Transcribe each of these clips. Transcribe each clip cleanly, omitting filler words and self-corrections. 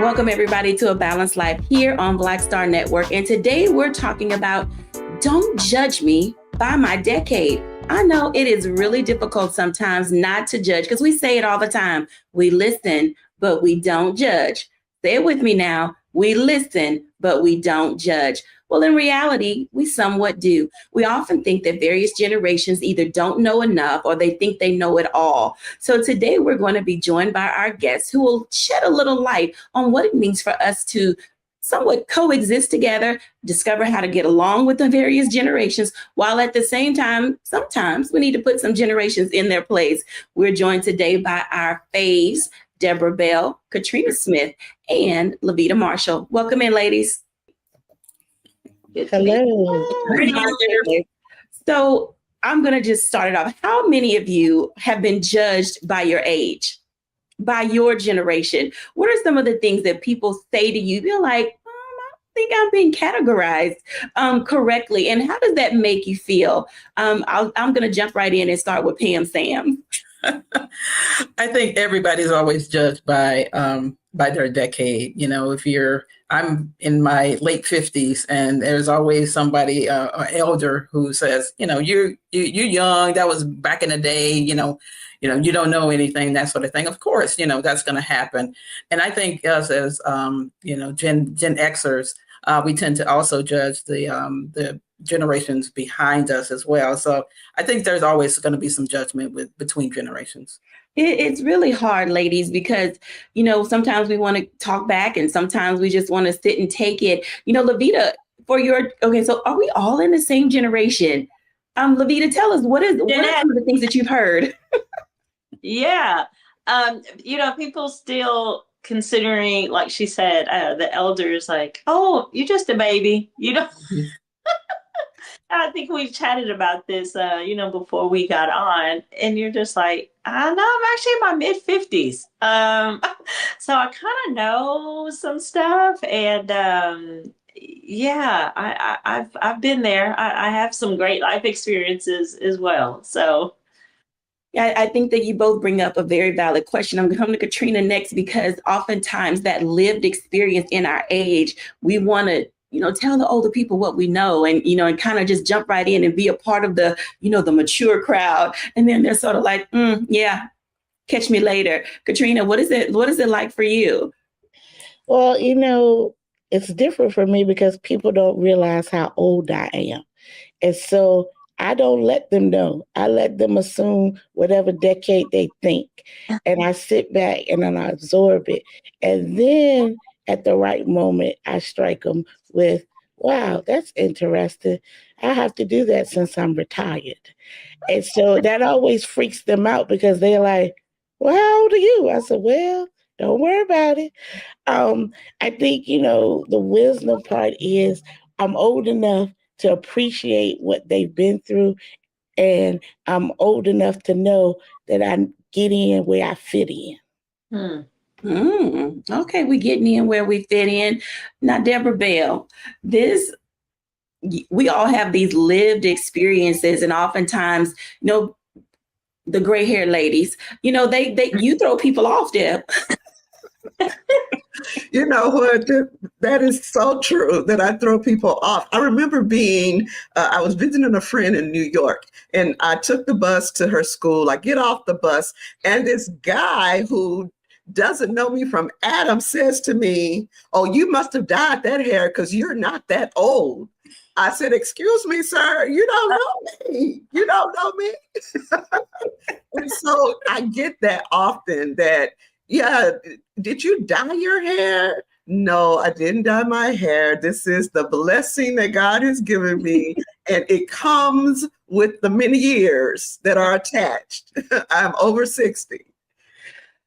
Welcome everybody to A Balanced Life here on Black Star Network. And today we're talking about Don't Judge Me by My Decade. I know it is really difficult sometimes not to judge because we say it all the time. We listen, but we don't judge. Say it with me now. We listen, but we don't judge. Well, in reality, we somewhat do. We often think that various generations either don't know enough or they think they know it all. So today we're going to be joined by our guests who will shed a little light on what it means for us to somewhat coexist together, discover how to get along with the various generations, while at the same time, sometimes we need to put some generations in their place. We're joined today by our faves, Deborah Bell, Katrina Smith, and Levita Marshall. Welcome in, ladies. Hello. So I'm going to just start it off. How many of you have been judged by your age, by your generation? What are some of the things that people say to you? You're like, I don't think I'm being categorized correctly. And how does that make you feel? I'm going to jump right in and start with Pam Sam. I think everybody's always judged by their decade. You know, I'm in my late 50s, and there's always somebody, an elder, who says, you know, you're young. That was back in the day. You don't know anything, that sort of thing. Of course, that's going to happen. And I think us as Gen Xers, we tend to also judge the generations behind us as well. So I think there's always going to be some judgment between generations. It's really hard, ladies, because, sometimes we want to talk back and sometimes we just want to sit and take it. Levita, so are we all in the same generation? Levita, tell us, what are some of the things that you've heard? Yeah. People still considering, like she said, the elders like, oh, you're just a baby, I think we've chatted about this, before we got on, and you're just like, I know, I'm actually in my mid-50s. So I kind of know some stuff, and I've been there. I have some great life experiences as well. So. Yeah, I think that you both bring up a very valid question. I'm going to come to Katrina next, because oftentimes that lived experience in our age, we want to tell the older people what we know and, and kind of just jump right in and be a part of the, the mature crowd. And then they're sort of like, yeah, catch me later. Katrina, what is it like for you? Well, it's different for me because people don't realize how old I am. And so I don't let them know. I let them assume whatever decade they think. And I sit back and then I absorb it. And then at the right moment, I strike them with, wow, that's interesting. I have to do that since I'm retired. And so that always freaks them out because they're like, well, how old are you? I said, well, don't worry about it. I think, the wisdom part is I'm old enough to appreciate what they've been through. And I'm old enough to know that I get in where I fit in. Okay, we're getting in where we fit in. Now, Deborah Bell, we all have these lived experiences, and oftentimes, the gray-haired ladies, you throw people off, Deb. You know what? That is so true that I throw people off. I remember I was visiting a friend in New York, and I took the bus to her school. I get off the bus, and this guy who doesn't know me from Adam says to me, oh, you must have dyed that hair because you're not that old. I said, excuse me, sir, you don't know me. You don't know me. And so I get that often that, yeah, did you dye your hair? No, I didn't dye my hair. This is the blessing that God has given me. And it comes with the many years that are attached. I'm over 60.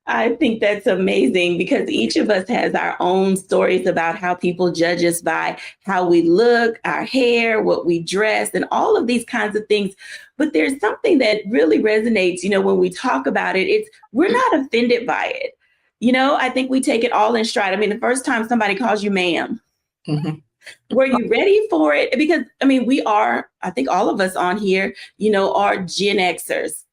I think that's amazing because each of us has our own stories about how people judge us by how we look, our hair, what we dress, and all of these kinds of things. But there's something that really resonates, when we talk about it, we're not offended by it. I think we take it all in stride. I mean, the first time somebody calls you ma'am, were you ready for it? Because, I think all of us on here, are Gen Xers.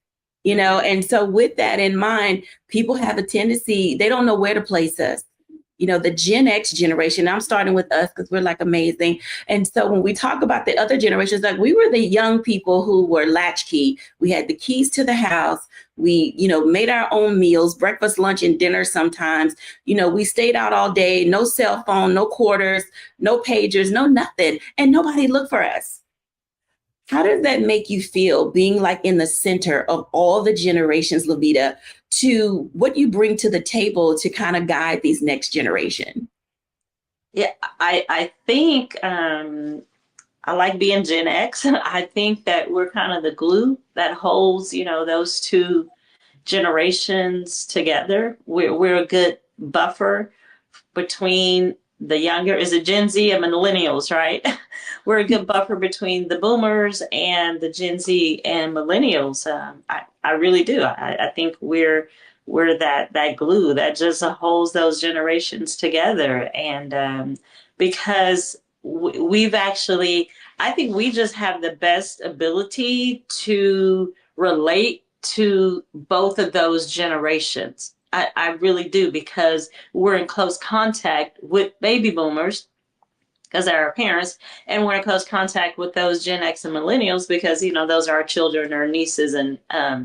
And so with that in mind, people have a tendency, they don't know where to place us. the Gen X generation. I'm starting with us because we're like amazing. And so when we talk about the other generations, like we were the young people who were latchkey. We had the keys to the house. We, made our own meals, breakfast, lunch, and dinner sometimes. We stayed out all day, no cell phone, no quarters, no pagers, no nothing. And nobody looked for us. How does that make you feel being like in the center of all the generations, Lavita, to what you bring to the table to kind of guide these next generation? Yeah, I think I like being Gen X. I think that we're kind of the glue that holds, those two generations together. We're a good buffer between the younger, is it Gen Z and millennials, right? We're a good buffer between the boomers and the Gen Z and millennials. I really do. I think we're that glue that just holds those generations together. And because we've actually, I think we just have the best ability to relate to both of those generations. I really do, because we're in close contact with baby boomers because they're our parents, and we're in close contact with those Gen X and millennials because, those are our children, our nieces and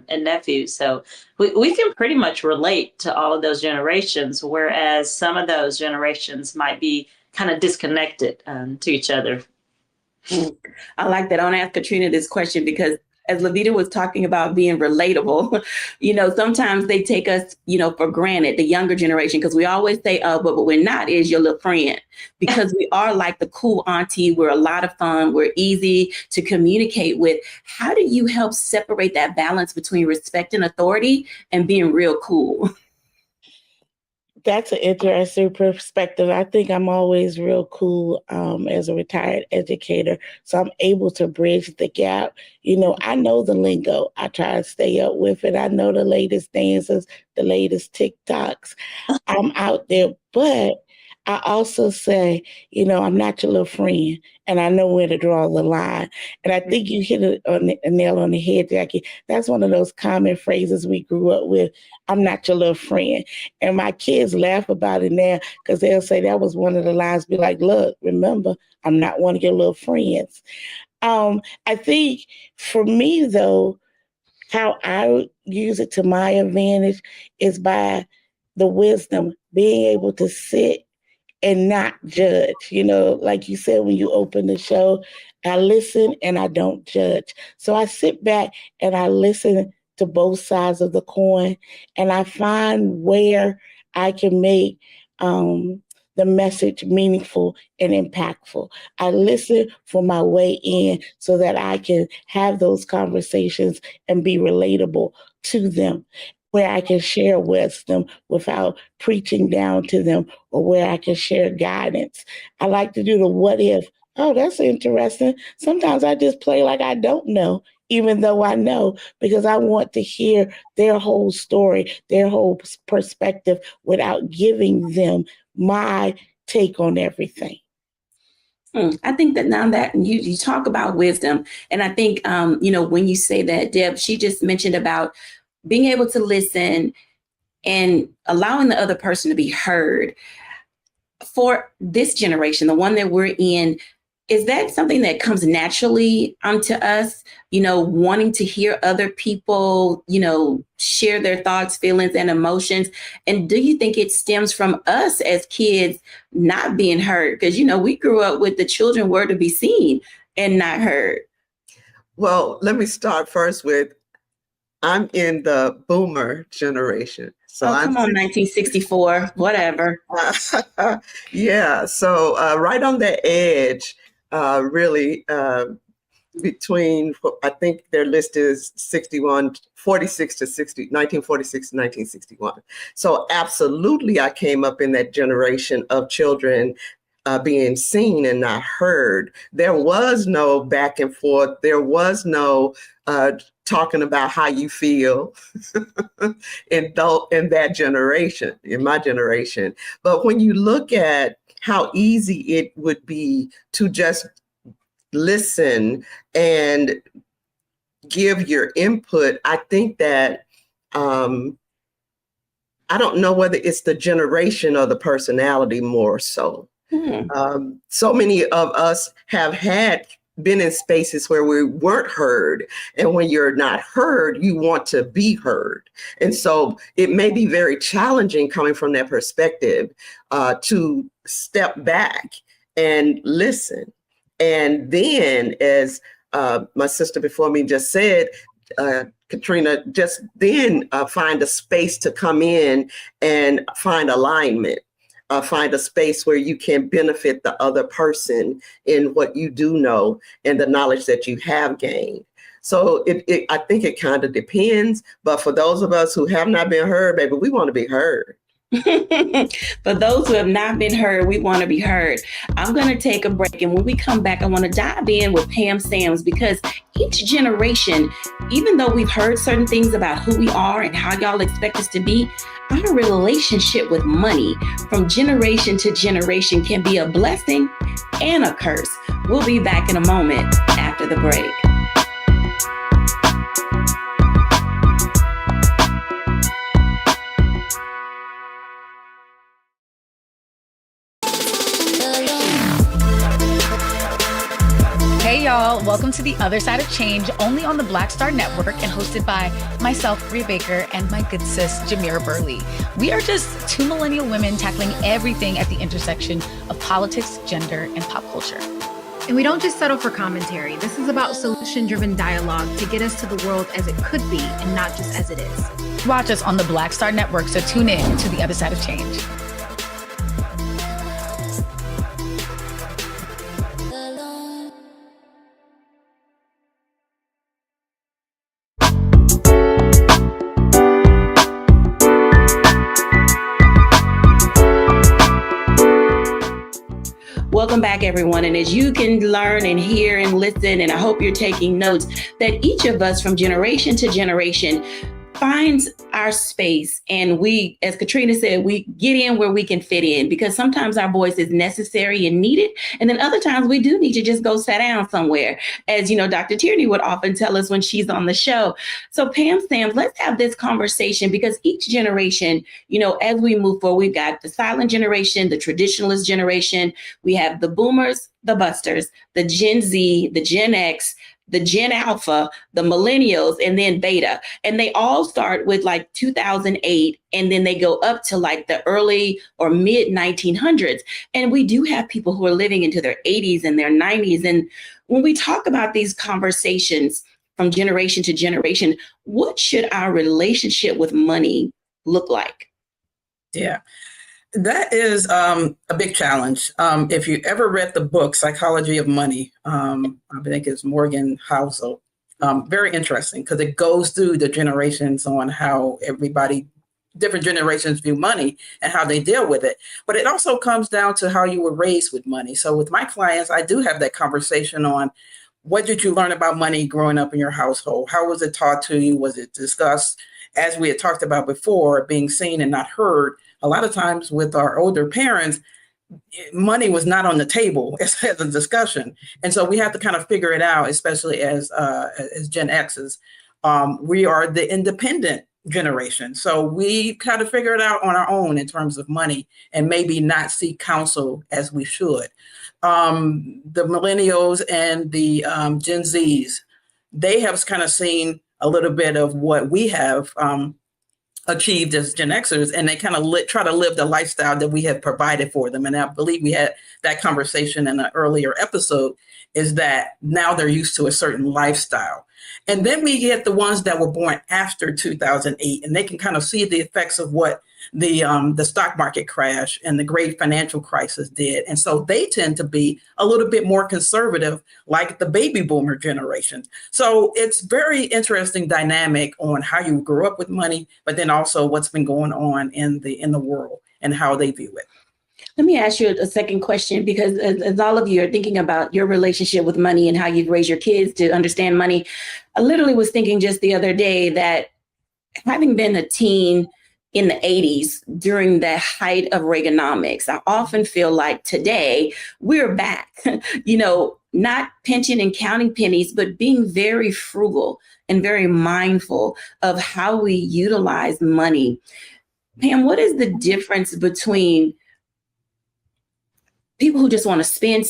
nephews. So we can pretty much relate to all of those generations, whereas some of those generations might be kind of disconnected to each other. I like that. I want to ask Katrina this question because as Lavita was talking about being relatable, sometimes they take us, for granted, the younger generation, because we always say, but we're not, is your little friend, because we are like the cool auntie. We're a lot of fun. We're easy to communicate with. How do you help separate that balance between respect and authority and being real cool? That's an interesting perspective. I think I'm always real cool as a retired educator, so I'm able to bridge the gap. I know the lingo. I try to stay up with it. I know the latest dances, the latest TikToks. I'm out there, but I also say, I'm not your little friend, and I know where to draw the line. And I think you hit a nail on the head, Jacquie. That's one of those common phrases we grew up with. I'm not your little friend. And my kids laugh about it now because they'll say that was one of the lines. Be like, look, remember, I'm not one of your little friends. I think for me, though, how I use it to my advantage is by the wisdom, being able to sit and not judge. Like you said, when you open the show, I listen and I don't judge. So I sit back and I listen to both sides of the coin, and I find where I can make the message meaningful and impactful. I listen for my way in so that I can have those conversations and be relatable to them, where I can share wisdom without preaching down to them, or where I can share guidance. I like to do the what if. Oh, that's interesting. Sometimes I just play like I don't know, even though I know, because I want to hear their whole story, their whole perspective, without giving them my take on everything. I think that now that you talk about wisdom, and I think, when you say that, Deb, she just mentioned about being able to listen and allowing the other person to be heard. For this generation, the one that we're in, is that something that comes naturally to us, wanting to hear other people, share their thoughts, feelings, and emotions? And do you think it stems from us as kids not being heard? Because, we grew up with the children were to be seen and not heard. Well, let me start first with, I'm in the boomer generation. So come on, 1964, whatever. Yeah. So right on the edge, really, between, I think their list is 46 to 1946 to 1961. So absolutely, I came up in that generation of children being seen and not heard. There was no back and forth. There was no talking about how you feel in that generation, in my generation. But when you look at how easy it would be to just listen and give your input, I think that I I don't know whether it's the generation or the personality more so. So many of us have been in spaces where we weren't heard. And when you're not heard, you want to be heard. And so it may be very challenging coming from that perspective to step back and listen. And then, as my sister before me just said, Katrina, just then find a space to come in and find alignment. Find a space where you can benefit the other person in what you do know and the knowledge that you have gained. So I think it kind of depends. But for those of us who have not been heard, baby, we want to be heard. For those who have not been heard, we want to be heard. I'm going to take a break. And when we come back, I want to dive in with Pam Sams, because each generation, even though we've heard certain things about who we are and how y'all expect us to be, our relationship with money from generation to generation can be a blessing and a curse. We'll be back in a moment after the break. Hey y'all, welcome to The Other Side of Change, only on the Black Star Network and hosted by myself, Bria Baker, and my good sis, Jamira Burley. We are just two millennial women tackling everything at the intersection of politics, gender, and pop culture. And we don't just settle for commentary. This is about solution-driven dialogue to get us to the world as it could be and not just as it is. Watch us on the Black Star Network, so tune in to The Other Side of Change. Welcome back, everyone. And as you can learn and hear and listen, and I hope you're taking notes, that each of us from generation to generation finds our space. And we, as Katrina said, we get in where we can fit in, because sometimes our voice is necessary and needed. And then other times we do need to just go sit down somewhere, as you know, Dr. Tierney would often tell us when she's on the show. So Pam Sams, let's have this conversation, because each generation, you know, as we move forward, we've got the silent generation, the traditionalist generation, we have the boomers, the busters, the Gen Z, the Gen X, the Gen Alpha, the millennials, and then Beta. And they all start with like 2008, and then they go up to like the early or mid 1900s. And we do have people who are living into their 80s and their 90s. And when we talk about these conversations from generation to generation, what should our relationship with money look like? Yeah. That is a big challenge. If you ever read the book, Psychology of Money, I think it's Morgan Housel, very interesting, because it goes through the generations on how different generations view money and how they deal with it. But it also comes down to how you were raised with money. So with my clients, I do have that conversation on, what did you learn about money growing up in your household? How was it taught to you? Was it discussed? As we had talked about before, being seen and not heard. A lot of times with our older parents, money was not on the table as a discussion. And so we have to kind of figure it out, especially as Gen X's. We are the independent generation. So we kind of figure it out on our own in terms of money, and maybe not seek counsel as we should. The millennials and the Gen Zs, they have kind of seen a little bit of what we have achieved as Gen Xers, and they kind of try to live the lifestyle that we have provided for them. And I believe we had that conversation in an earlier episode, is that now they're used to a certain lifestyle. And then we get the ones that were born after 2008, and they can kind of see the effects of what the stock market crash and the great financial crisis did. And so they tend to be a little bit more conservative, like the baby boomer generation. So it's very interesting dynamic on how you grew up with money, but then also what's been going on in the world and how they view it. Let me ask you a second question, because as all of you are thinking about your relationship with money and how you've raised your kids to understand money, I literally was thinking just the other day that, having been a teen in the 80s during the height of Reaganomics, I often feel like today we're back, not pinching and counting pennies, but being very frugal and very mindful of how we utilize money. Pam, what is the difference between people who just want to spend,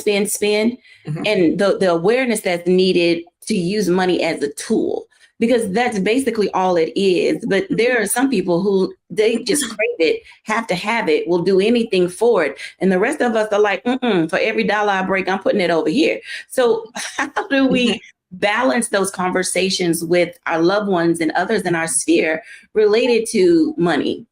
and the awareness that's needed to use money as a tool? Because that's basically all it is. But there are some people who they just crave it, have to have it, will do anything for it. And the rest of us are like, for every dollar I break, I'm putting it over here. So how do we balance those conversations with our loved ones and others in our sphere related to money?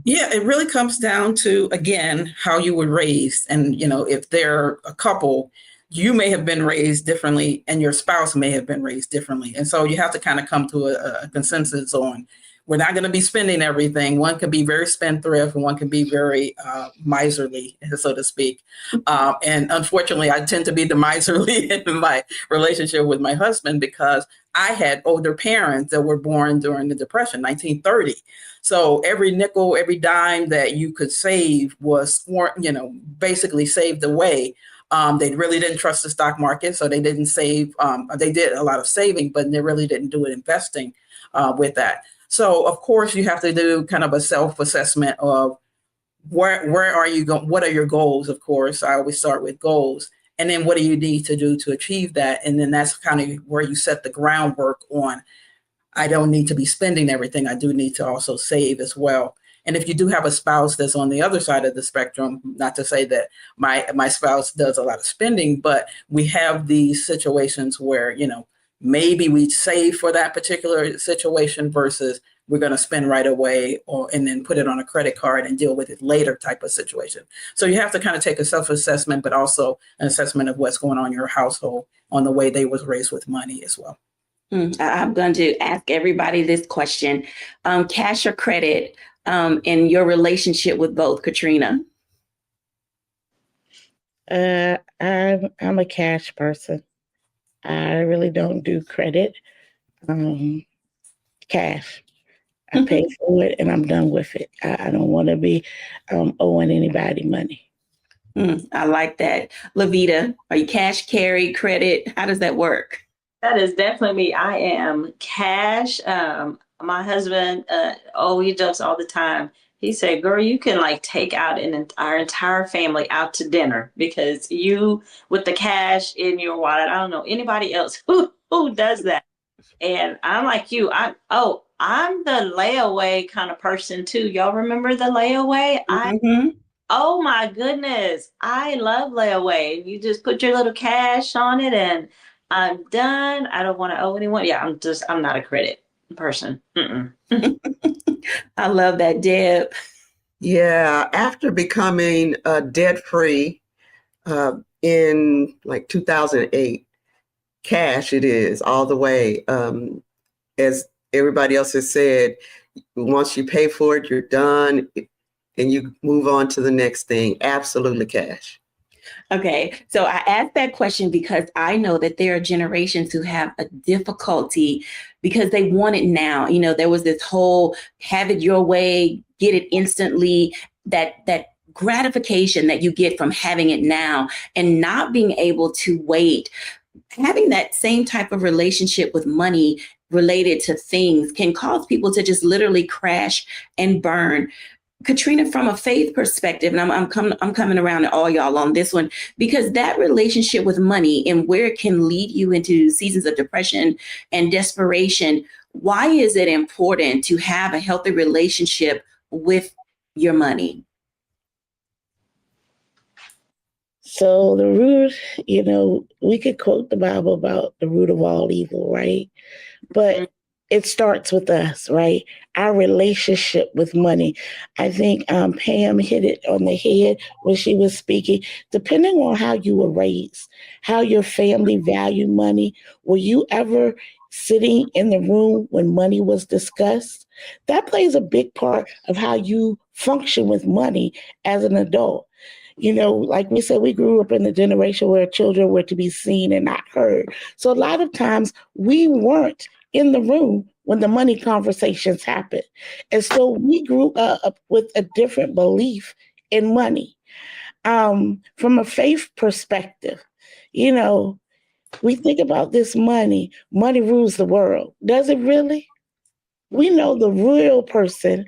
Yeah, it really comes down to, again, how you were raised. And, if they're a couple, you may have been raised differently and your spouse may have been raised differently. And so you have to kind of come to a consensus on, we're not going to be spending everything. One can be very spendthrift and one can be very miserly, so to speak. And unfortunately, I tend to be the miserly in my relationship with my husband because I had older parents that were born during the Depression, 1930. So every nickel, every dime that you could save was, basically saved away. They really didn't trust the stock market, so they didn't save. They did a lot of saving, but they really didn't do it investing with that. So, of course, you have to do kind of a self-assessment of where are you going? What are your goals? Of course, I always start with goals. And then what do you need to do to achieve that? And then that's kind of where you set the groundwork on. I don't need to be spending everything. I do need to also save as well. And if you do have a spouse that's on the other side of the spectrum, not to say that my spouse does a lot of spending, but we have these situations where, maybe we save for that particular situation versus we're going to spend right away and then put it on a credit card and deal with it later type of situation. So you have to kind of take a self-assessment, but also an assessment of what's going on in your household on the way they was raised with money as well. I'm going to ask everybody this question. Cash or credit in your relationship with both, Katrina? I'm a cash person. I really don't do credit. Cash. I pay for it and I'm done with it. I don't want to be owing anybody money. I like that. Lavita, are you cash, carry, credit? How does that work? That is definitely me. I am cash. My husband, he jokes all the time. He said, girl, you can take out our entire family out to dinner because you, with the cash in your wallet, I don't know anybody else who does that. And I'm like you. I'm the layaway kind of person too. Y'all remember the layaway? Oh my goodness. I love layaway. You just put your little cash on it and I'm done. I don't want to owe anyone. Yeah, I'm not a credit person. I love that, Deb. Yeah, after becoming debt-free in 2008, cash it is all the way. As everybody else has said, once you pay for it, you're done and you move on to the next thing. Absolutely cash. Okay, so I asked that question because I know that there are generations who have a difficulty because they want it now. There was this whole have it your way, get it instantly, that gratification that you get from having it now and not being able to wait. Having that same type of relationship with money related to things can cause people to just literally crash and burn. Katrina, from a faith perspective, and I'm coming around to all y'all on this one, because that relationship with money and where it can lead you into seasons of depression and desperation, why is it important to have a healthy relationship with your money? So the root, we could quote the Bible about the root of all evil, right? But it starts with us, right? Our relationship with money. I think Pam hit it on the head when she was speaking. Depending on how you were raised, how your family valued money, were you ever sitting in the room when money was discussed? That plays a big part of how you function with money as an adult. Like we said, we grew up in the generation where children were to be seen and not heard. So a lot of times we weren't in the room when the money conversations happened. And so we grew up with a different belief in money. From a faith perspective, we think about this money rules the world. Does it really? We know the real person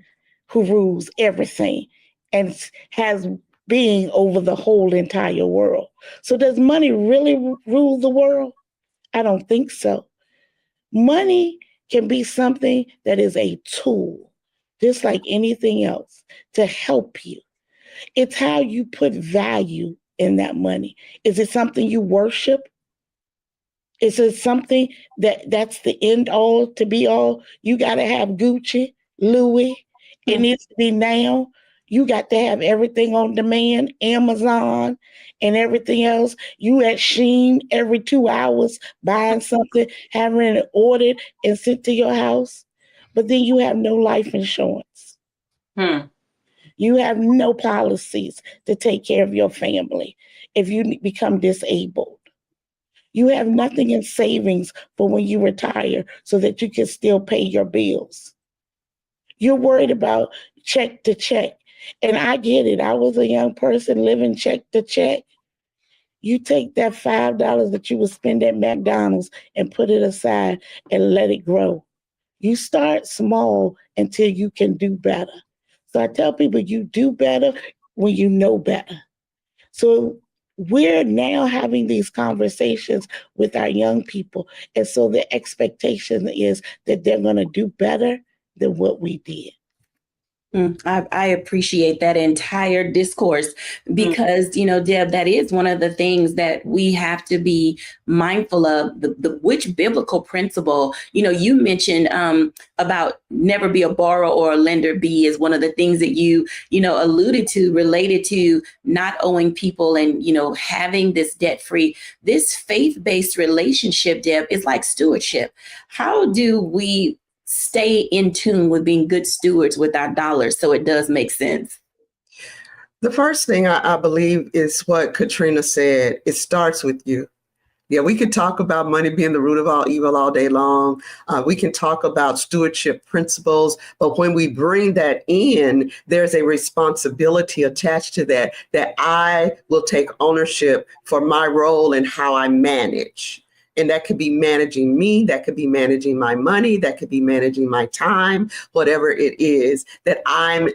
who rules everything and has being over the whole entire world. So does money really rule the world? I don't think so. Money can be something that is a tool, just like anything else, to help you. It's how you put value in that money. Is it something you worship? Is it something that's the end all to be all? You got to have Gucci, Louis. It needs to be now. You got to have everything on demand, Amazon and everything else. You at Shein every 2 hours buying something, having it ordered and sent to your house. But then you have no life insurance. You have no policies to take care of your family if you become disabled. You have nothing in savings for when you retire so that you can still pay your bills. You're worried about check to check. And I get it. I was a young person living check to check. You take that $5 that you would spend at McDonald's and put it aside and let it grow. You start small until you can do better. So I tell people you do better when you know better. So we're now having these conversations with our young people. And so the expectation is that they're going to do better than what we did. I appreciate that entire discourse because, Deb, that is one of the things that we have to be mindful of, the which biblical principle, you mentioned about never be a borrower or a lender be is one of the things that you alluded to related to not owing people and, having this debt free, this faith-based relationship, Deb, is like stewardship. How do we stay in tune with being good stewards with our dollars so it does make sense? The first thing I believe is what Katrina said. It starts with you. Yeah, we could talk about money being the root of all evil all day long. We can talk about stewardship principles, but when we bring that in, there's a responsibility attached to that I will take ownership for my role in how I manage. And that could be managing me, that could be managing my money, that could be managing my time, whatever it is that I'm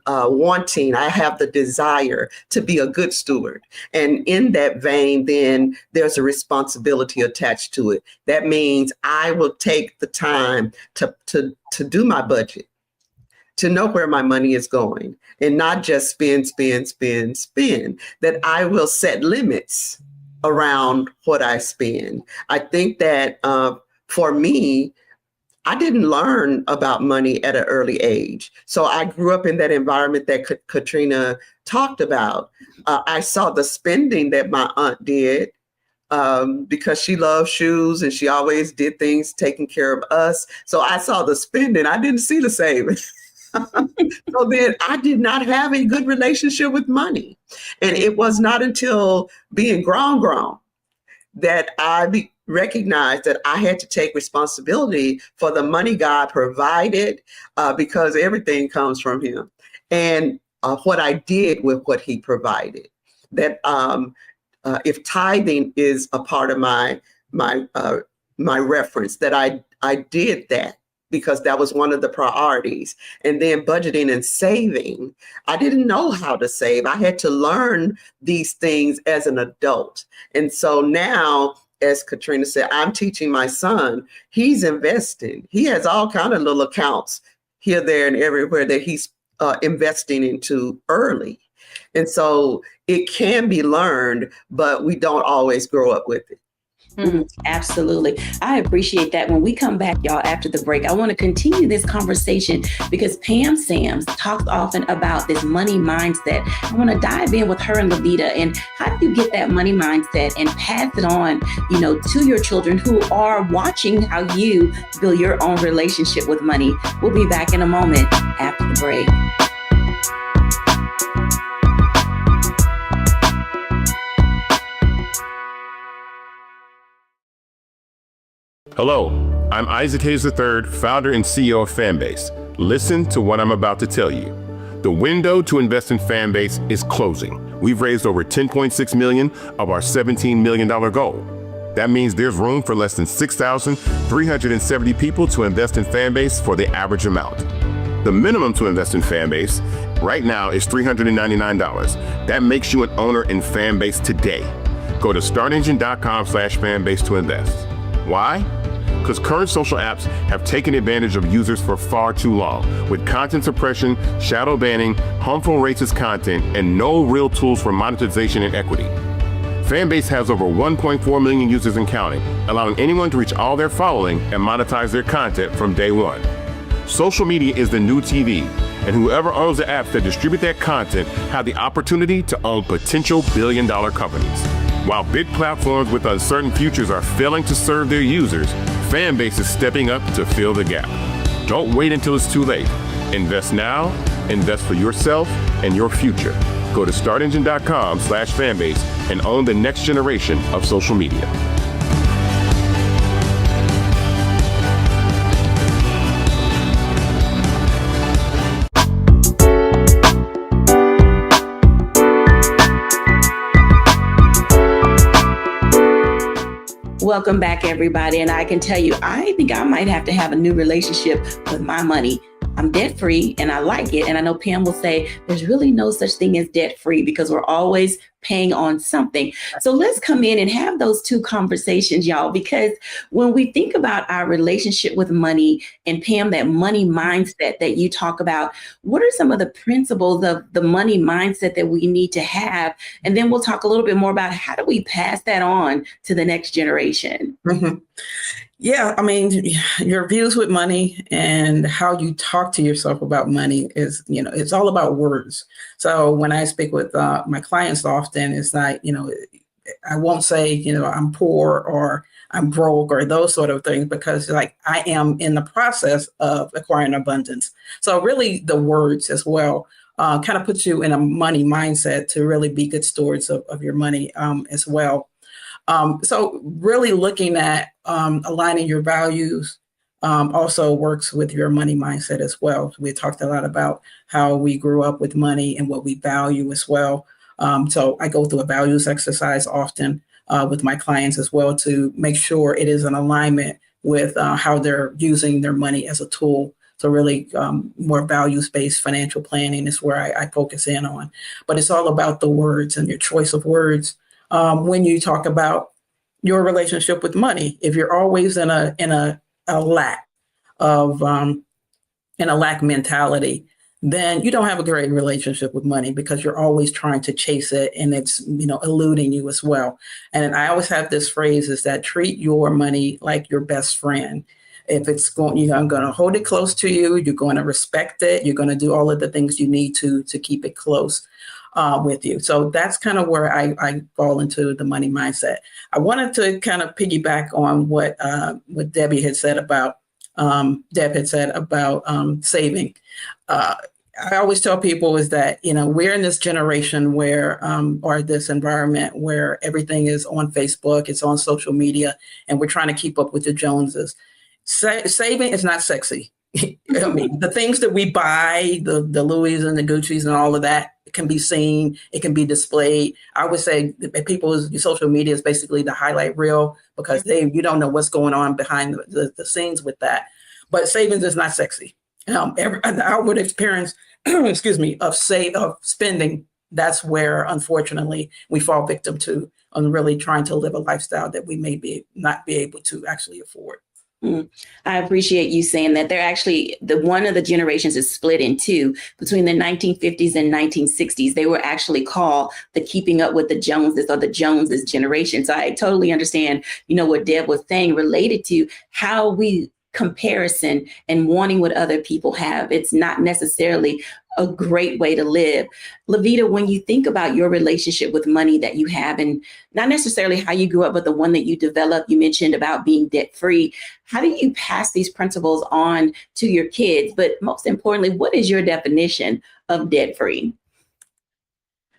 wanting. I have the desire to be a good steward. And in that vein, then there's a responsibility attached to it. That means I will take the time to do my budget, to know where my money is going and not just spend, that I will set limits around what I spend. I think that for me, I didn't learn about money at an early age. So I grew up in that environment that Katrina talked about. I saw the spending that my aunt did because she loved shoes and she always did things taking care of us. So I saw the spending. I didn't see the savings. So then I did not have a good relationship with money. And it was not until being grown that I recognized that I had to take responsibility for the money God provided because everything comes from him. And what I did with what he provided, that if tithing is a part of my reference, that I did that, because that was one of the priorities. And then budgeting and saving. I didn't know how to save. I had to learn these things as an adult. And so now, as Katrina said, I'm teaching my son. He's investing. He has all kinds of little accounts here, there, and everywhere that he's investing into early. And so it can be learned, but we don't always grow up with it. Absolutely. I appreciate that. When we come back, y'all, after the break, I want to continue this conversation because Pam Sams talks often about this money mindset. I want to dive in with her and Levita and how do you get that money mindset and pass it on, to your children who are watching how you build your own relationship with money. We'll be back in a moment after the break. Hello, I'm Isaac Hayes III, founder and CEO of Fanbase. Listen to what I'm about to tell you. The window to invest in Fanbase is closing. We've raised over $10.6 million of our $17 million goal. That means there's room for less than 6,370 people to invest in Fanbase for the average amount. The minimum to invest in Fanbase right now is $399. That makes you an owner in Fanbase today. Go to startengine.com/fanbase to invest. Why? Because current social apps have taken advantage of users for far too long, with content suppression, shadow banning, harmful racist content, and no real tools for monetization and equity. Fanbase has over 1.4 million users and counting, allowing anyone to reach all their following and monetize their content from day one. Social media is the new TV, and whoever owns the apps that distribute that content have the opportunity to own potential billion-dollar companies. While big platforms with uncertain futures are failing to serve their users, Fanbase is stepping up to fill the gap. Don't wait until it's too late. Invest now, invest for yourself and your future. Go to startengine.com/fanbase and own the next generation of social media. Welcome back, everybody. And I can tell you, I think I might have to have a new relationship with my money. I'm debt free and I like it. And I know Pam will say there's really no such thing as debt free because we're always paying on something. So let's come in and have those two conversations, y'all, because when we think about our relationship with money and Pam, that money mindset that you talk about, what are some of the principles of the money mindset that we need to have? And then we'll talk a little bit more about how do we pass that on to the next generation? Mm-hmm. Yeah, I mean, your views with money and how you talk to yourself about money is, it's all about words. So when I speak with my clients often, it's like, I won't say, I'm poor or I'm broke or those sort of things, because like I am in the process of acquiring abundance. So really the words as well kind of puts you in a money mindset to really be good stewards of your money as well. So really looking at aligning your values also works with your money mindset as well. We talked a lot about how we grew up with money and what we value as well. So I go through a values exercise often with my clients as well to make sure it is in alignment with how they're using their money as a tool. So really more values-based financial planning is where I focus in on. But it's all about the words and your choice of words. When you talk about your relationship with money, if you're always in a lack of in a lack mentality, then you don't have a great relationship with money because you're always trying to chase it and it's eluding you as well. And I always have this phrase is that treat your money like your best friend. If it's going, I'm going to hold it close to you. You're going to respect it. You're going to do all of the things you need to keep it close with you. So that's kind of where I fall into the money mindset. I wanted to kind of piggyback on what Debbie had said about saving. I always tell people is that, we're in this generation where, or this environment where everything is on Facebook, it's on social media, and we're trying to keep up with the Joneses. Saving is not sexy. I mean, the things that we buy, the Louis and the Gucci's and all of that, it can be seen, it can be displayed. I would say that people's social media is basically the highlight reel because you don't know what's going on behind the scenes with that. But savings is not sexy. I would experience, of spending. That's where, unfortunately, we fall victim to on really trying to live a lifestyle that we may not be able to actually afford. I appreciate you saying that. They're actually, one of the generations is split in two. Between the 1950s and 1960s, they were actually called the keeping up with the Joneses or the Joneses generation. So I totally understand, what Deb was saying related to how we comparison and wanting what other people have. It's not necessarily a great way to live. Lavita, when you think about your relationship with money that you have, and not necessarily how you grew up, but the one that you developed, you mentioned about being debt free. How do you pass these principles on to your kids? But most importantly, what is your definition of debt free?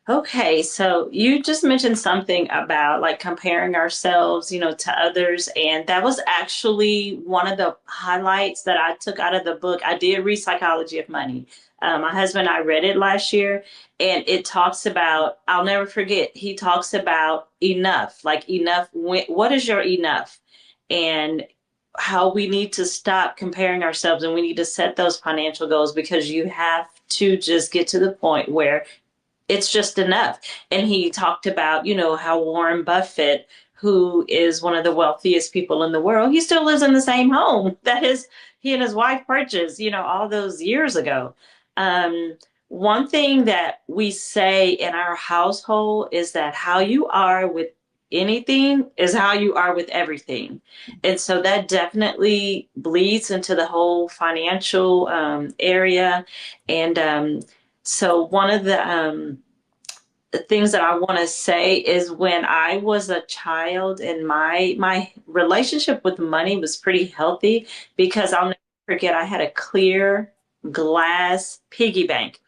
Okay, so you just mentioned something about like comparing ourselves, to others. And that was actually one of the highlights that I took out of the book. I did read Psychology of Money. My husband and I read it last year, and it talks about, I'll never forget, he talks about enough, like enough. What is your enough? And how we need to stop comparing ourselves and we need to set those financial goals, because you have to just get to the point where it's just enough. And he talked about, how Warren Buffett, who is one of the wealthiest people in the world, he still lives in the same home that he and his wife purchased, all those years ago. One thing that we say in our household is that how you are with anything is how you are with everything. And so that definitely bleeds into the whole financial area. And so one of the things that I want to say is, when I was a child and my relationship with money was pretty healthy, because I'll never forget, I had a clear glass piggy bank.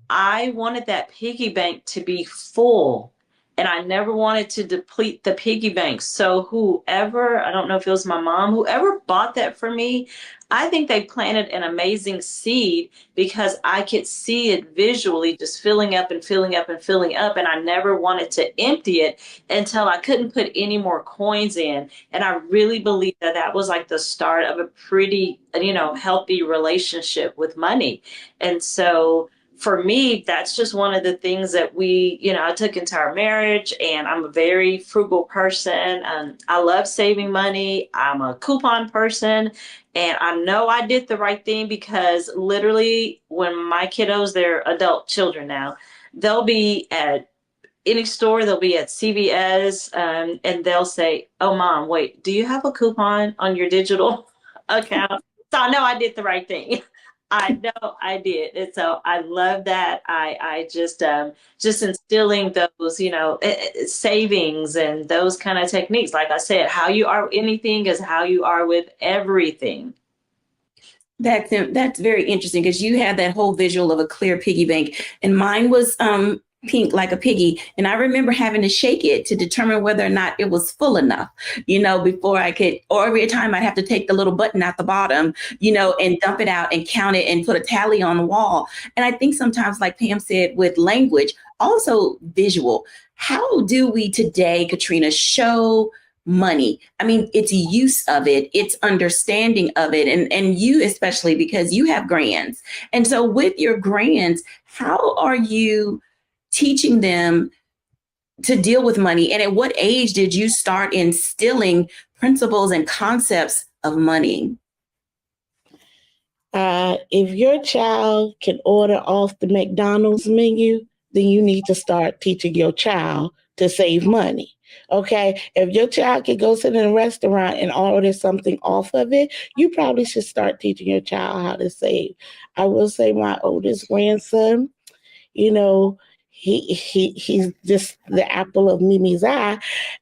I wanted that piggy bank to be full, and I never wanted to deplete the piggy bank. So whoever, I don't know if it was my mom, whoever bought that for me, I think they planted an amazing seed, because I could see it visually just filling up and filling up and filling up. And I never wanted to empty it until I couldn't put any more coins in. And I really believe that that was like the start of a pretty, healthy relationship with money. And so for me, that's just one of the things that I took into our marriage. And I'm a very frugal person. I love saving money. I'm a coupon person. And I know I did the right thing, because literally when my kiddos, they're adult children now, they'll be at any store, they'll be at CVS, and they'll say, "Oh, Mom, wait, do you have a coupon on your digital account?" So I know I did the right thing. I know I did. And so I love that. I just instilling those, savings and those kind of techniques. Like I said, how you are with anything is how you are with everything. That's very interesting, because you had that whole visual of a clear piggy bank, and mine was pink like a piggy. And I remember having to shake it to determine whether or not it was full enough, before I could, or every time I'd have to take the little button out the bottom, and dump it out and count it and put a tally on the wall. And I think sometimes, like Pam said, with language, also visual. How do we today, Katrina, show money? I mean, it's use of it, it's understanding of it, and you especially, because you have grands. And so with your grands, how are you teaching them to deal with money? And at what age did you start instilling principles and concepts of money? If your child can order off the McDonald's menu, then you need to start teaching your child to save money. Okay, if your child can go sit in a restaurant and order something off of it, you probably should start teaching your child how to save. I will say my oldest grandson, he's just the apple of Mimi's eye,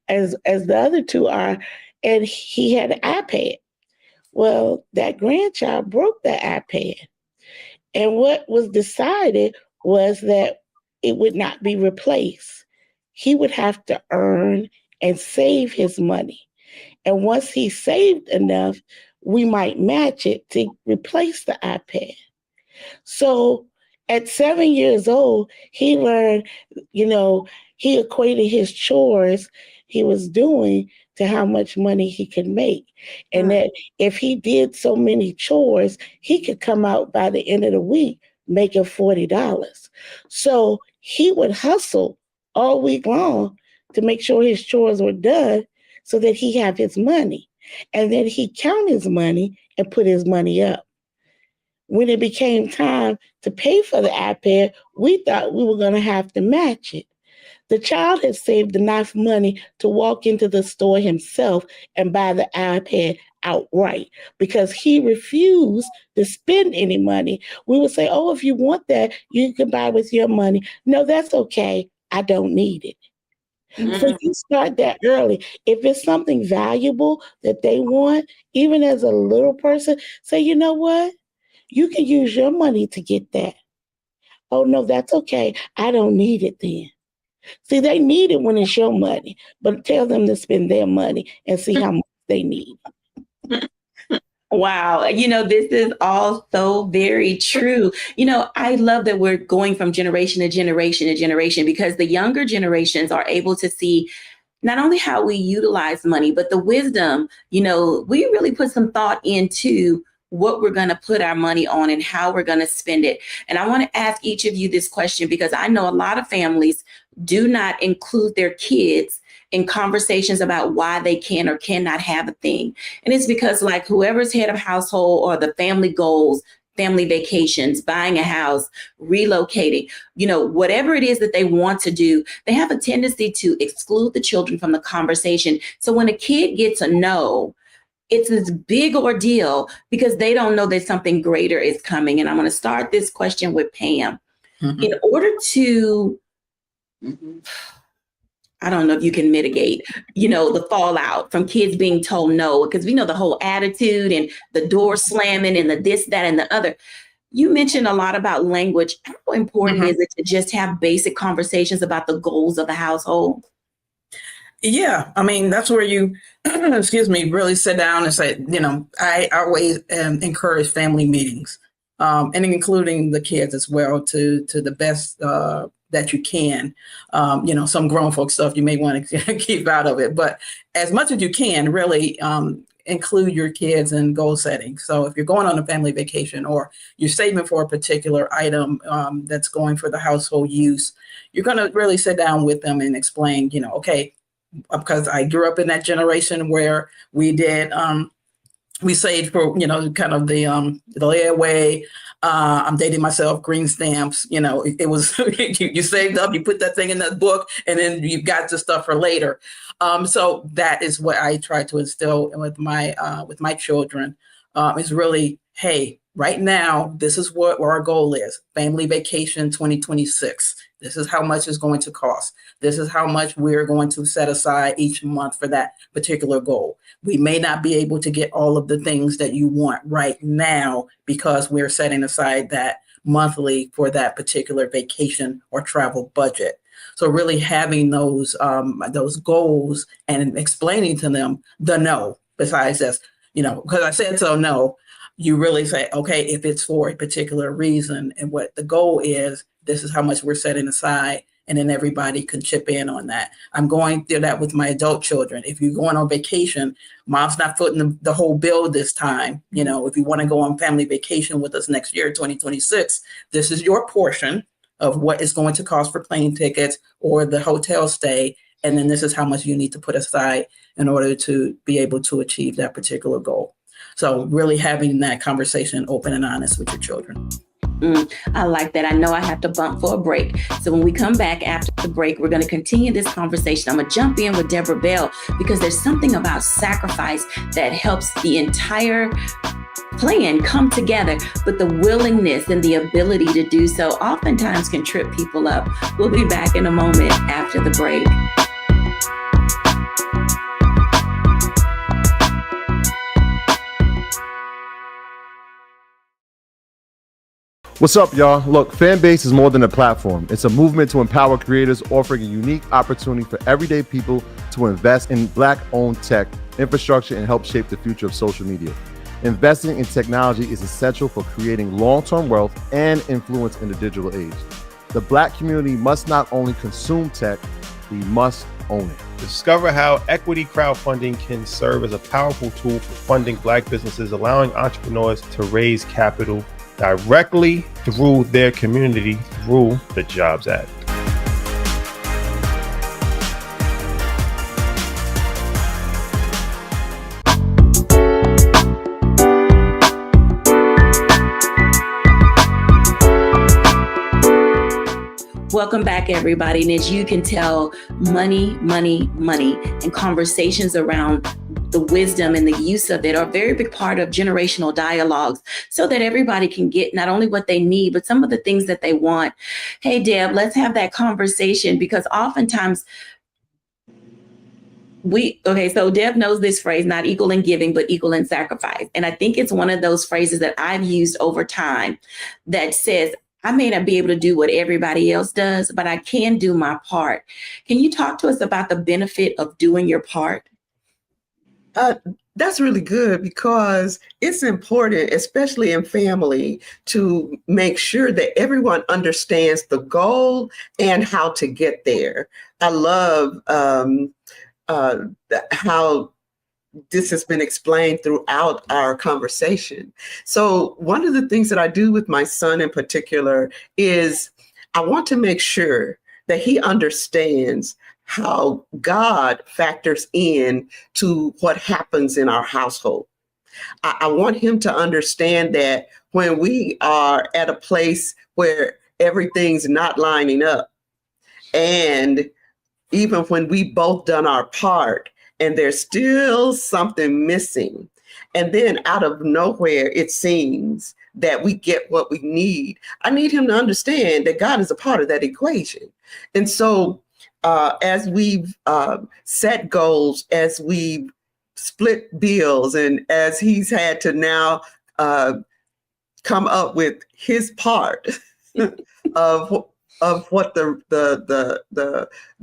as the other two are, and he had an iPad. Well, that grandchild broke that iPad, and what was decided was that it would not be replaced. He would have to earn and save his money. And once he saved enough, we might match it to replace the iPad. So at 7 years old, he learned, he equated his chores he was doing to how much money he could make. And that if he did so many chores, he could come out by the end of the week making $40. So he would hustle all week long to make sure his chores were done so that he have his money. And then he count his money and put his money up. When it became time to pay for the iPad, we thought we were going to have to match it. The child had saved enough money to walk into the store himself and buy the iPad outright, because he refused to spend any money. We would say, "Oh, if you want that, you can buy with your money." "No, that's okay. I don't need it." Mm-hmm. So you start that early. If it's something valuable that they want, even as a little person, say, "You know what? You can use your money to get that." "Oh, no, that's okay. I don't need it then." See, they need it when it's your money, but tell them to spend their money and see how much they need. Wow. This is all so very true. I love that we're going from generation to generation to generation, because the younger generations are able to see not only how we utilize money, but the wisdom. We really put some thought into what we're going to put our money on and how we're going to spend it. And I want to ask each of you this question, because I know a lot of families do not include their kids in conversations about why they can or cannot have a thing. And it's because, like, whoever's head of household or the family goals, family vacations, buying a house, relocating, whatever it is that they want to do, they have a tendency to exclude the children from the conversation. So when a kid gets a no, it's this big ordeal because they don't know that something greater is coming. And I'm going to start this question with Pam. Mm-hmm. In order to, I don't know if you can mitigate, the fallout from kids being told no, because we know the whole attitude and the door slamming and the this, that, and the other. You mentioned a lot about language. How important is it to just have basic conversations about the goals of the household? Yeah, I mean, that's where you, really sit down and say, I always encourage family meetings, and including the kids as well to the best that you can. Some grown folk stuff you may want to keep out of it, but as much as you can, really include your kids in goal setting. So if you're going on a family vacation or you're saving for a particular item that's going for the household use, you're going to really sit down with them and explain, okay, because I grew up in that generation where we did, we saved for, kind of the layaway. I'm dating myself, green stamps, it was, you saved up, you put that thing in that book, and then you got the stuff for later. So that is what I try to instill with my children, is really, hey, right now, this is what our goal is. Family vacation 2026. This is how much it's going to cost. This is how much we're going to set aside each month for that particular goal. We may not be able to get all of the things that you want right now because we're setting aside that monthly for that particular vacation or travel budget. So really having those goals and explaining to them the no, besides this, because I said so, no, you really say, okay, if it's for a particular reason and what the goal is, this is how much we're setting aside. And then everybody can chip in on that. I'm going through that with my adult children. If you're going on vacation, mom's not footing the whole bill this time. If you want to go on family vacation with us next year, 2026, this is your portion of what it's going to cost for plane tickets or the hotel stay. And then this is how much you need to put aside in order to be able to achieve that particular goal. So really having that conversation open and honest with your children. I like that. I know I have to bump for a break. So when we come back after the break, we're going to continue this conversation. I'm going to jump in with Deborah Bell because there's something about sacrifice that helps the entire plan come together, but the willingness and the ability to do so oftentimes can trip people up. We'll be back in a moment after the break. What's up, y'all? Look, Fanbase is more than a platform. It's a movement to empower creators, offering a unique opportunity for everyday people to invest in Black-owned tech, infrastructure, and help shape the future of social media. Investing in technology is essential for creating long-term wealth and influence in the digital age. The Black community must not only consume tech, we must own it. Discover how equity crowdfunding can serve as a powerful tool for funding Black businesses, allowing entrepreneurs to raise capital directly through their community through the Jobs Act. Welcome back, everybody. And as you can tell, money, and conversations around the wisdom and the use of it are a very big part of generational dialogues so that everybody can get not only what they need, but some of the things that they want. Hey, Deb, let's have that conversation because oftentimes so Deb knows this phrase, not equal in giving, but equal in sacrifice. And I think it's one of those phrases that I've used over time that says, I may not be able to do what everybody else does, but I can do my part. Can you talk to us about the benefit of doing your part? That's really good because it's important, especially in family, to make sure that everyone understands the goal and how to get there. I love how this has been explained throughout our conversation. So one of the things that I do with my son in particular is I want to make sure that he understands how God factors in to what happens in our household. I want him to understand that when we are at a place where everything's not lining up, and even when we both done our part and there's still something missing, and then out of nowhere, it seems that we get what we need, I need him to understand that God is a part of that equation. And so as we've set goals, as we've split bills, and as he's had to now come up with his part of what the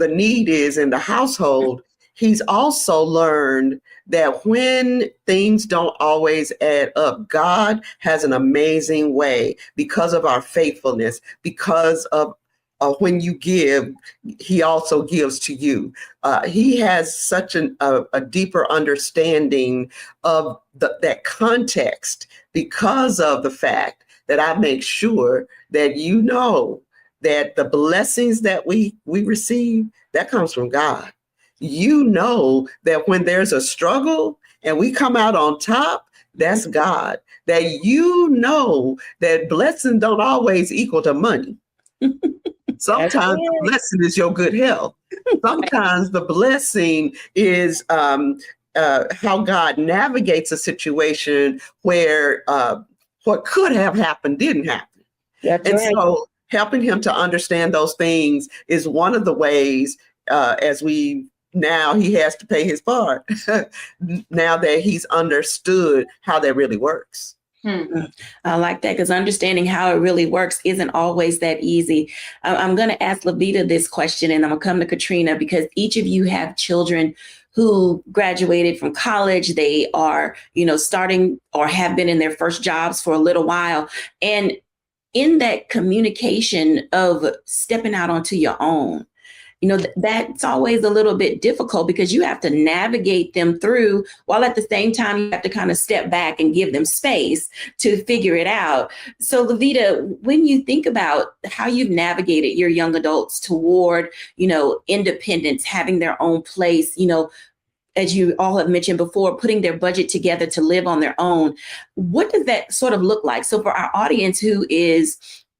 need is in the household, he's also learned that when things don't always add up, God has an amazing way, because of our faithfulness, because of when you give, he also gives to you. He has such a deeper understanding of that context, because of the fact that I make sure that you know that the blessings that we receive, that comes from God. You know that when there's a struggle and we come out on top, that's God. That you know that blessing don't always equal to money. Sometimes the blessing is your good health. Sometimes the blessing is how God navigates a situation where what could have happened didn't happen. That's and right. so helping him to understand those things is one of the ways, now he has to pay his part now that he's understood how that really works. I like that, because understanding how it really works isn't always that easy. I'm going to ask Levita this question, and I'm going to come to Katrina, because each of you have children who graduated from college. They are, starting or have been in their first jobs for a little while. And in that communication of stepping out onto your own, that's always a little bit difficult, because you have to navigate them through, while at the same time you have to kind of step back and give them space to figure it out. So Levita, when you think about how you've navigated your young adults toward, independence, having their own place, as you all have mentioned before, putting their budget together to live on their own, what does that sort of look like? So for our audience who is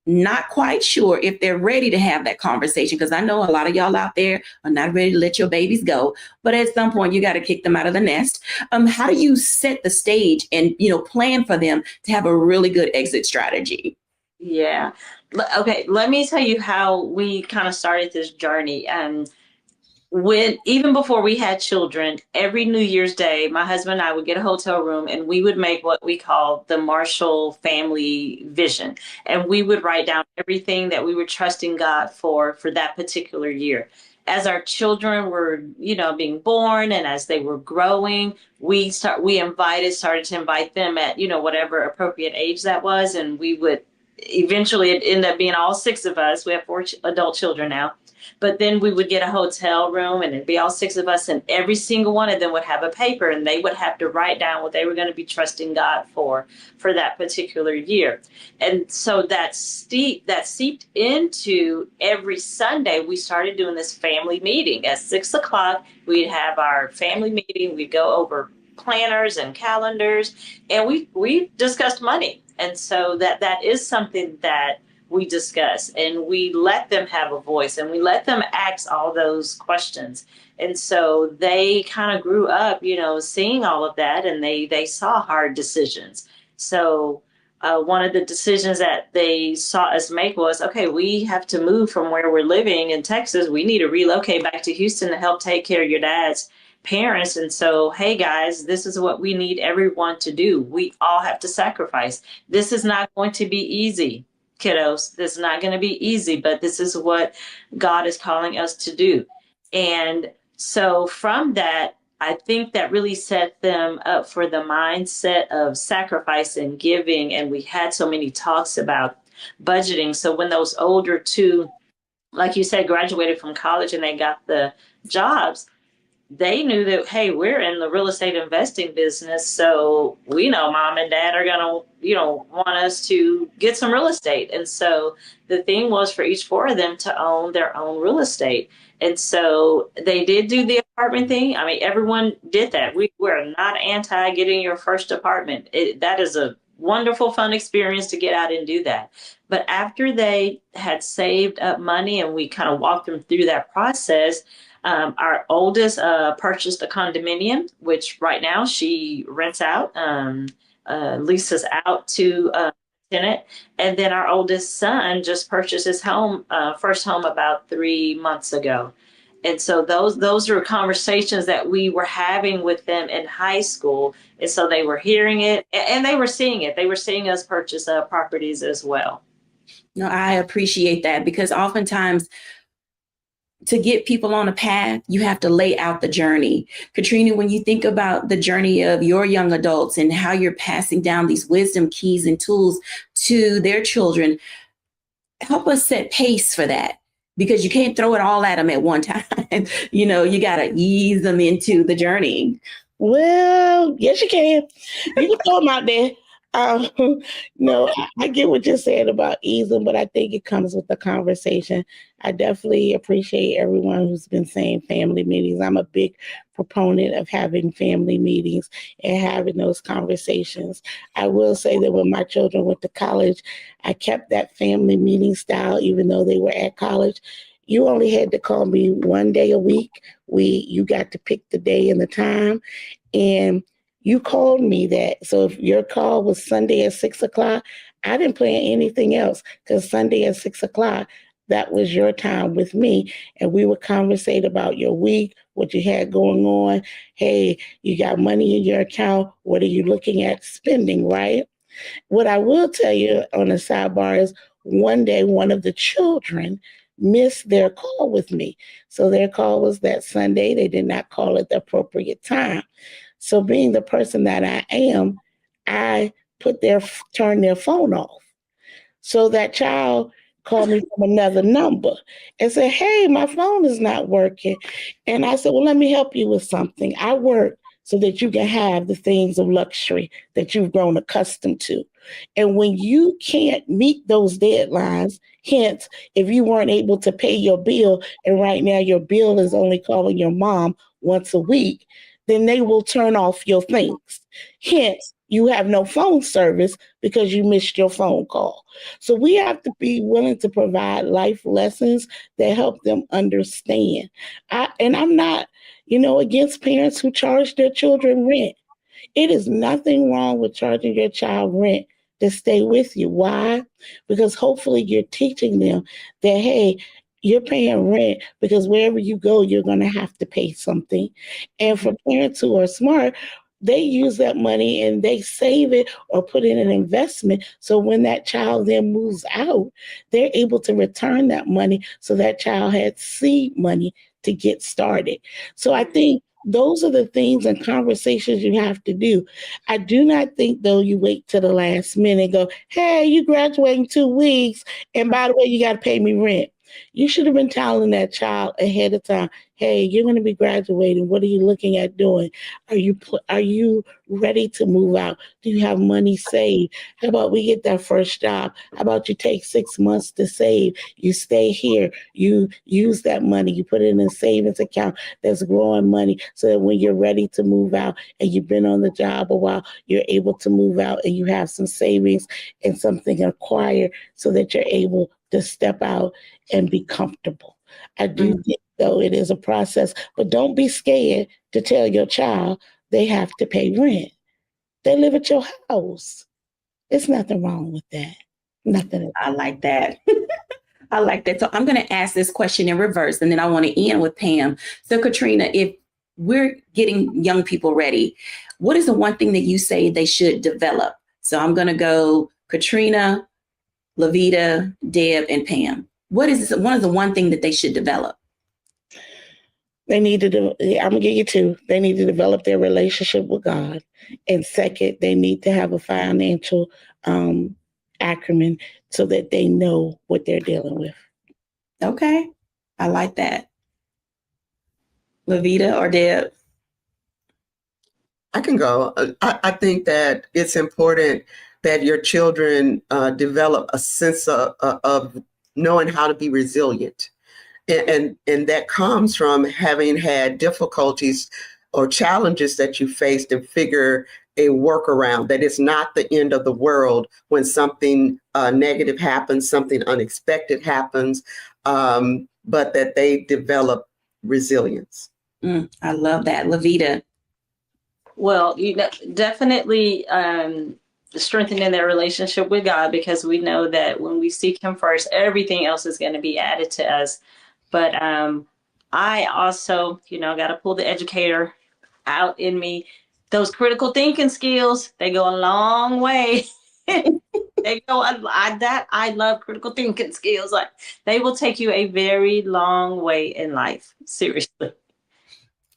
not quite sure if they're ready to have that conversation, because I know a lot of y'all out there are not ready to let your babies go, but at some point you got to kick them out of the nest. How do you set the stage and, plan for them to have a really good exit strategy? Yeah. Okay. Let me tell you how we kind of started this journey. Even before we had children, every New Year's Day, my husband and I would get a hotel room, and we would make what we call the Marshall family vision. And we would write down everything that we were trusting God for that particular year. As our children were, being born, and as they were growing, we started to invite them at, whatever appropriate age that was. And we would eventually, it ended up being all 6 of us. We have 4 adult children now. But then we would get a hotel room, and it'd be all 6 of us, and every single one of them would have a paper, and they would have to write down what they were going to be trusting God for that particular year. And so that seeped into every Sunday. We started doing this family meeting at 6:00. We'd have our family meeting. We'd go over planners and calendars, and we discussed money. And so that is something that we discuss, and we let them have a voice, and we let them ask all those questions. And so they kind of grew up, seeing all of that, and they saw hard decisions. So one of the decisions that they saw us make was, okay, we have to move from where we're living in Texas. We need to relocate back to Houston to help take care of your dad's parents. And so, hey guys, this is what we need everyone to do. We all have to sacrifice. This is not going to be easy, kiddos. This is not going to be easy, but this is what God is calling us to do. And so from that, I think that really set them up for the mindset of sacrifice and giving. And we had so many talks about budgeting. So when those older 2, like you said, graduated from college and they got the jobs, they knew that, hey, we're in the real estate investing business. So we know mom and dad are going to, want us to get some real estate. And so the thing was for each four of them to own their own real estate. And so they did do the apartment thing. I mean, everyone did that. We're not anti getting your first apartment. That is a wonderful, fun experience to get out and do that. But after they had saved up money and we kind of walked them through that process, our oldest purchased a condominium, which right now she rents out, leases out to a tenant. And then our oldest son just purchased his home, first home about 3 months ago. And so those are conversations that we were having with them in high school. And so they were hearing it and they were seeing it. They were seeing us purchase properties as well. No, I appreciate that, because oftentimes to get people on a path, you have to lay out the journey. Katrina, when you think about the journey of your young adults and how you're passing down these wisdom keys and tools to their children, help us set pace for that, because you can't throw it all at them at one time. You got to ease them into the journey. Well, yes, you can. You can throw them out there. No, I get what you're saying about easing, but I think it comes with the conversation. I definitely appreciate everyone who's been saying family meetings. I'm a big proponent of having family meetings and having those conversations. I will say that when my children went to college, I kept that family meeting style, even though they were at college. You only had to call me one day a week. You got to pick the day and the time, and you called me that. So if your call was Sunday at 6:00, I didn't plan anything else, because Sunday at 6:00, that was your time with me. And we would conversate about your week, what you had going on. Hey, you got money in your account. What are you looking at spending, right? What I will tell you on the sidebar is one day, one of the children missed their call with me. So their call was that Sunday. They did not call at the appropriate time. So being the person that I am, I turn their phone off. So that child called me from another number and said, hey, my phone is not working. And I said, well, let me help you with something. I work so that you can have the things of luxury that you've grown accustomed to. And when you can't meet those deadlines, hence, if you weren't able to pay your bill, and right now your bill is only calling your mom once a week, then they will turn off your things. Hence, you have no phone service because you missed your phone call. So we have to be willing to provide life lessons that help them understand. I'm not, against parents who charge their children rent. It is nothing wrong with charging your child rent to stay with you. Why? Because hopefully you're teaching them that, hey, you're paying rent because wherever you go, you're going to have to pay something. And for parents who are smart, they use that money and they save it or put in an investment. So when that child then moves out, they're able to return that money. So that child had seed money to get started. So I think those are the things and conversations you have to do. I do not think, though, you wait till the last minute and go, hey, you graduate in 2 weeks. And by the way, you got to pay me rent. You should have been telling that child ahead of time, hey, you're going to be graduating. What are you looking at doing? Are you ready to move out? Do you have money saved? How about we get that first job? How about you take 6 months to save? You stay here. You use that money. You put it in a savings account that's growing money so that when you're ready to move out and you've been on the job a while, you're able to move out and you have some savings and something acquired so that you're able to step out and be comfortable. I do think, though, it is a process, but don't be scared to tell your child they have to pay rent. They live at your house. There's nothing wrong with that. Nothing. I like that. I like that. So I'm going to ask this question in reverse, and then I want to end with Pam. So Katrina, if we're getting young people ready, what is the one thing that you say they should develop? So I'm going to go Katrina, Lavita, Deb, and Pam. What is the one thing that they should develop? They need to do, I'm going to give you 2. They need to develop their relationship with God. And second, they need to have a financial acumen so that they know what they're dealing with. Okay. I like that. Lavita or Deb? I can go. I think that it's important that your children develop a sense of knowing how to be resilient. And that comes from having had difficulties or challenges that you faced and figure a workaround, that it's not the end of the world when something negative happens, something unexpected happens, but that they develop resilience. I love that. Lavita. Well, definitely strengthening their relationship with God, because we know that when we seek him first, everything else is going to be added to us. But I also, got to pull the educator out in me. Those critical thinking skills, they go a long way. They go, I love critical thinking skills. Like, they will take you a very long way in life. Seriously.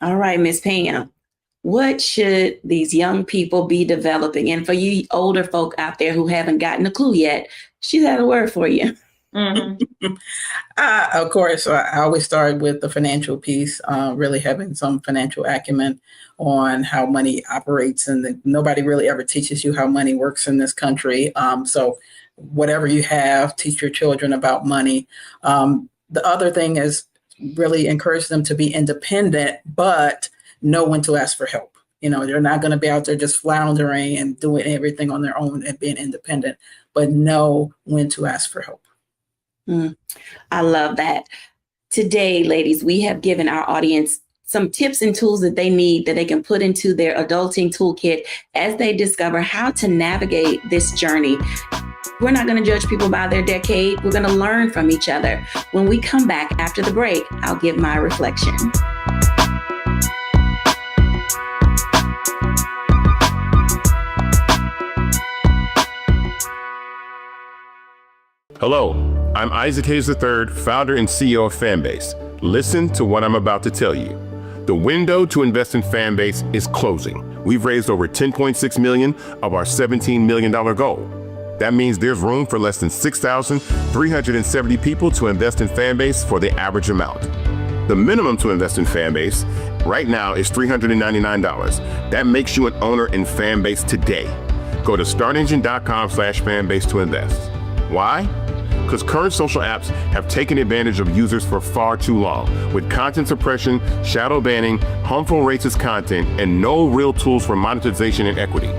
All right, Miss Pam, what should these young people be developing? And for you older folk out there who haven't gotten a clue yet, she's had a word for you. Mm-hmm. Of course, I always start with the financial piece, really having some financial acumen on how money operates. And nobody really ever teaches you how money works in this country. So whatever you have, teach your children about money. The other thing is really encourage them to be independent, but know when to ask for help. They're not going to be out there just floundering and doing everything on their own and being independent, but know when to ask for help. I love that. Today, ladies, we have given our audience some tips and tools that they need that they can put into their adulting toolkit as they discover how to navigate this journey. We're not going to judge people by their decade. We're going to learn from each other. When we come back after the break, I'll give my reflection. Hello, I'm Isaac Hayes III, founder and CEO of Fanbase. Listen to what I'm about to tell you. The window to invest in Fanbase is closing. We've raised over $10.6 million of our $17 million goal. That means there's room for less than 6,370 people to invest in Fanbase for the average amount. The minimum to invest in Fanbase right now is $399. That makes you an owner in Fanbase today. Go to startengine.com/fanbase to invest. Why? Because current social apps have taken advantage of users for far too long, with content suppression, shadow banning, harmful racist content, and no real tools for monetization and equity.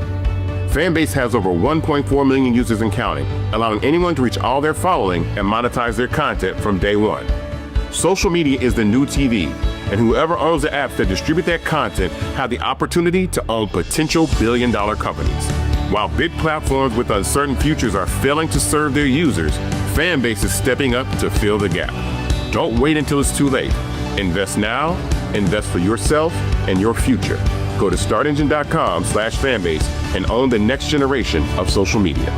Fanbase has over 1.4 million users and counting, allowing anyone to reach all their following and monetize their content from day one. Social media is the new TV, and whoever owns the apps that distribute that content have the opportunity to own potential billion-dollar companies. While big platforms with uncertain futures are failing to serve their users, Fanbase is stepping up to fill the gap. Don't wait until it's too late. Invest now, invest for yourself and your future. Go to startengine.com/fanbase and own the next generation of social media.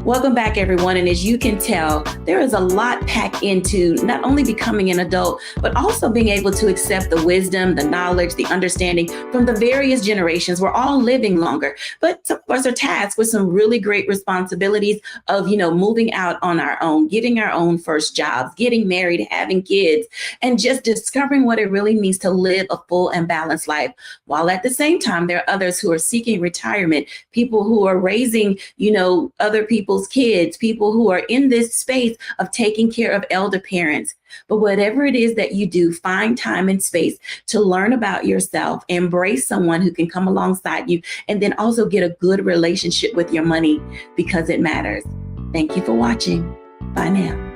Welcome back, everyone. And as you can tell, there is a lot packed into not only becoming an adult, but also being able to accept the wisdom, the knowledge, the understanding from the various generations. We're all living longer, but some of us are tasked with some really great responsibilities of, moving out on our own, getting our own first jobs, getting married, having kids, and just discovering what it really means to live a full and balanced life. While at the same time, there are others who are seeking retirement, people who are raising, other people's kids, people who are in this space of taking care of elder parents. But whatever it is that you do, find time and space to learn about yourself, embrace someone who can come alongside you, and then also get a good relationship with your money because it matters. Thank you for watching. Bye now.